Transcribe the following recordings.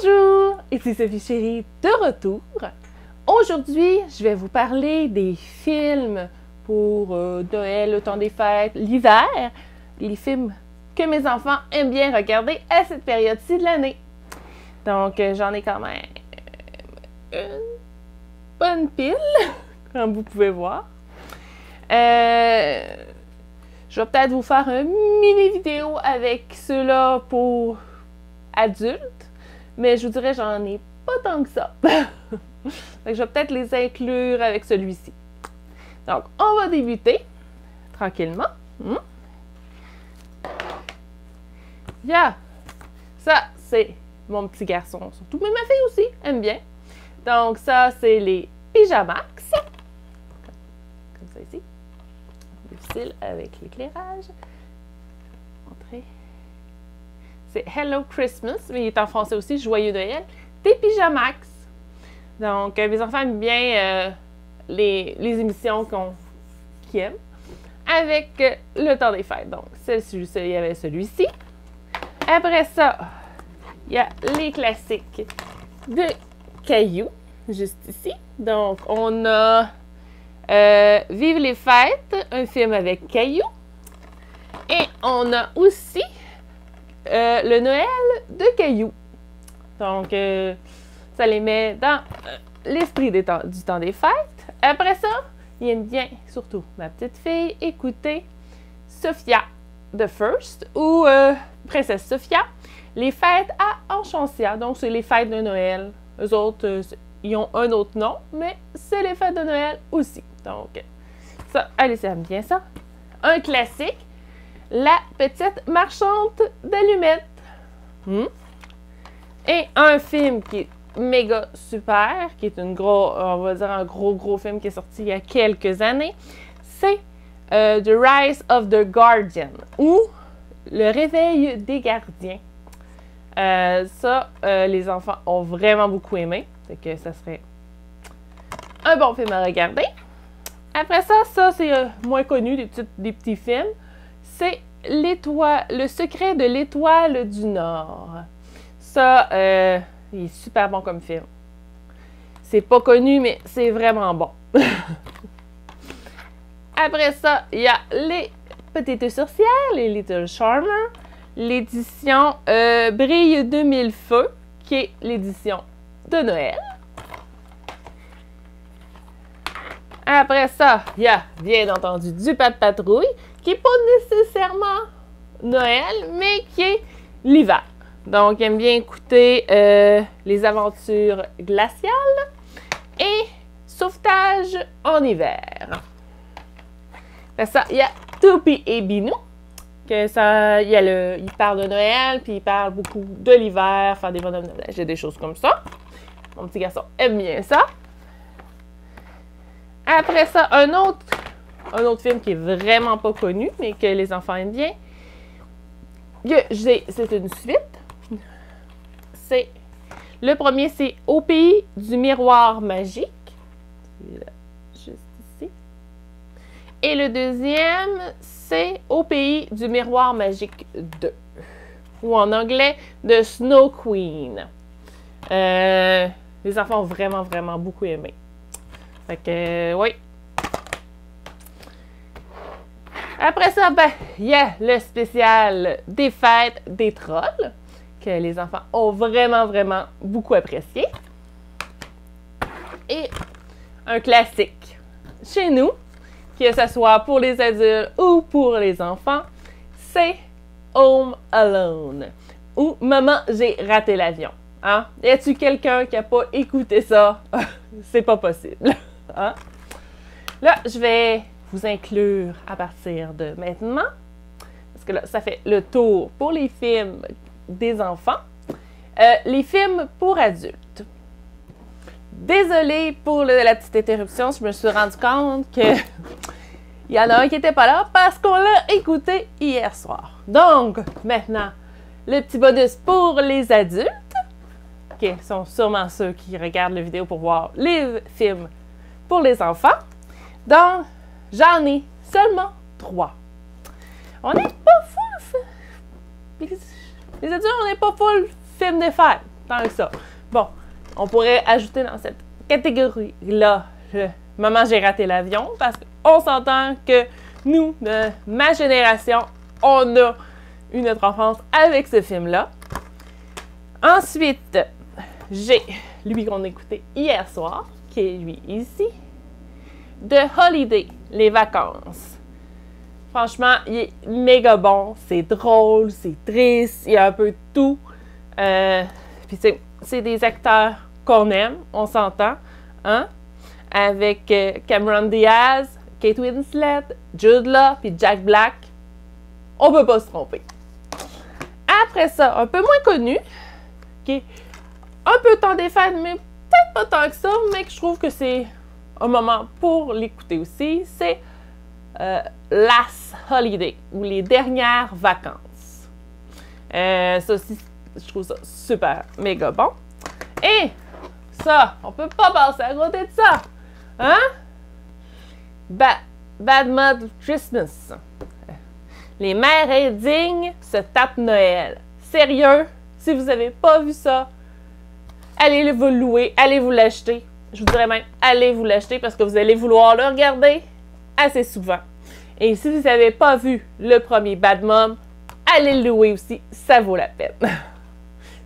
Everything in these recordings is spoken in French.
Bonjour, ici Sophie Chérie de retour. Aujourd'hui, je vais vous parler des films pour Noël, le temps des fêtes, l'hiver. Les films que mes enfants aiment bien regarder à cette période-ci de l'année. Donc, j'en ai quand même une bonne pile, comme vous pouvez voir. Je vais peut-être vous faire une mini vidéo avec ceux-là pour adultes, mais je vous dirais j'en ai pas tant que ça. Donc, je vais peut-être les inclure avec celui-ci. Donc, on va débuter tranquillement. Ça, c'est mon petit garçon surtout, mais ma fille aussi aime bien. Donc, ça, c'est les Pyjamax. Comme ça ici. Difficile avec l'éclairage. Montrer. C'est Hello Christmas, mais il est en français aussi, Joyeux Noël. Des Pyjamax. Donc, mes enfants aiment bien les émissions qu'ils aiment. Avec le temps des fêtes. Donc, il y avait celui-ci. Après ça, il y a les classiques de Caillou, juste ici. Donc, on a Vive les fêtes, un film avec Caillou. Et on a aussi le Noël de Caillou. Donc, ça les met dans l'esprit du temps des fêtes. Après ça, il aime bien, surtout ma petite fille, écouter Sophia the First ou Princesse Sophia, les fêtes à Enchantia. Donc, c'est les fêtes de Noël. Eux autres, ils ont un autre nom, mais c'est les fêtes de Noël aussi. Donc, ça, Alice aime bien ça. Un classique, La petite marchande d'allumettes. Et un film qui est méga super, qui est on va dire un gros film qui est sorti il y a quelques années, c'est The Rise of the Guardian, ou Le réveil des gardiens. Les enfants ont vraiment beaucoup aimé, fait que ça serait un bon film à regarder. Après ça c'est moins connu, des petits films. C'est Le secret de l'étoile du Nord. Ça, il est super bon comme film. C'est pas connu, mais c'est vraiment bon. Après ça, il y a Les Petites Sorcières, les Little Charmers. L'édition Brille de mille feux, qui est l'édition de Noël. Après ça, il y a bien entendu Du Pat' Patrouille, qui n'est pas nécessairement Noël, mais qui est l'hiver. Donc, j'aime bien écouter Les Aventures glaciales et Sauvetage en hiver. Après ça, il y a Toupie et Binou. Il parle de Noël, puis il parle beaucoup de l'hiver, faire des bonhommes de neige et des choses comme ça. Mon petit garçon aime bien ça. Après ça, un autre film qui est vraiment pas connu, mais que les enfants aiment bien. C'est une suite. Le premier, c'est Au pays du miroir magique. Juste ici. Et le deuxième, c'est Au pays du miroir magique 2. Ou en anglais, The Snow Queen. Les enfants ont vraiment beaucoup aimé. Fait que, oui. Après ça, il y a le spécial des fêtes des trolls, que les enfants ont vraiment beaucoup apprécié. Et un classique chez nous, que ce soit pour les adultes ou pour les enfants, c'est Home Alone, ou Maman, j'ai raté l'avion. Hein? Y a-t-il quelqu'un qui n'a pas écouté ça? C'est pas possible. Hein? Là, je vais vous inclure à partir de maintenant, parce que là, ça fait le tour pour les films des enfants. Les films pour adultes. Désolée pour la petite interruption, je me suis rendu compte que il y en a un qui n'était pas là parce qu'on l'a écouté hier soir. Donc, maintenant, le petit bonus pour les adultes, qui sont sûrement ceux qui regardent la vidéo pour voir les films pour les enfants. Donc, j'en ai seulement 3. On n'est pas full. Les adultes, on n'est pas full film des fêtes. tant que ça. Bon, on pourrait ajouter dans cette catégorie-là le Maman, j'ai raté l'avion, parce qu'on s'entend que nous, de ma génération, on a eu notre enfance avec ce film-là. Ensuite, j'ai lui qu'on a écouté hier soir, qui est lui ici, The Holiday, les vacances. Franchement, il est méga bon, c'est drôle, c'est triste, il y a un peu de tout. Puis c'est des acteurs qu'on aime, on s'entend, hein? Avec Cameron Diaz, Kate Winslet, Jude Law, puis Jack Black. On peut pas se tromper. Après ça, un peu moins connu, qui est un peu temps des fêtes, mais peut-être pas tant que ça, mais que je trouve que c'est un moment pour l'écouter aussi, c'est Last Holiday, ou les dernières vacances. Ça aussi, je trouve ça super, méga bon. Et ça, on peut pas passer à côté de ça. Hein? Bad Mud Christmas. Les mères indignes se tapent Noël. Sérieux, si vous n'avez pas vu ça, allez vous louer, allez vous l'acheter. Je vous dirais même, allez vous l'acheter parce que vous allez vouloir le regarder assez souvent. Et si vous n'avez pas vu le premier Bad Mom, allez le louer aussi, ça vaut la peine.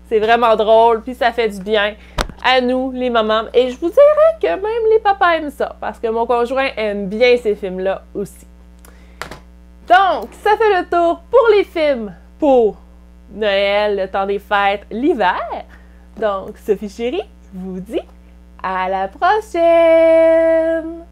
C'est vraiment drôle, puis ça fait du bien à nous, les mamans. Et je vous dirais que même les papas aiment ça, parce que mon conjoint aime bien ces films-là aussi. Donc, ça fait le tour pour les films pour Noël, le temps des fêtes, l'hiver. Donc, Sophie Chérie vous dit à la prochaine!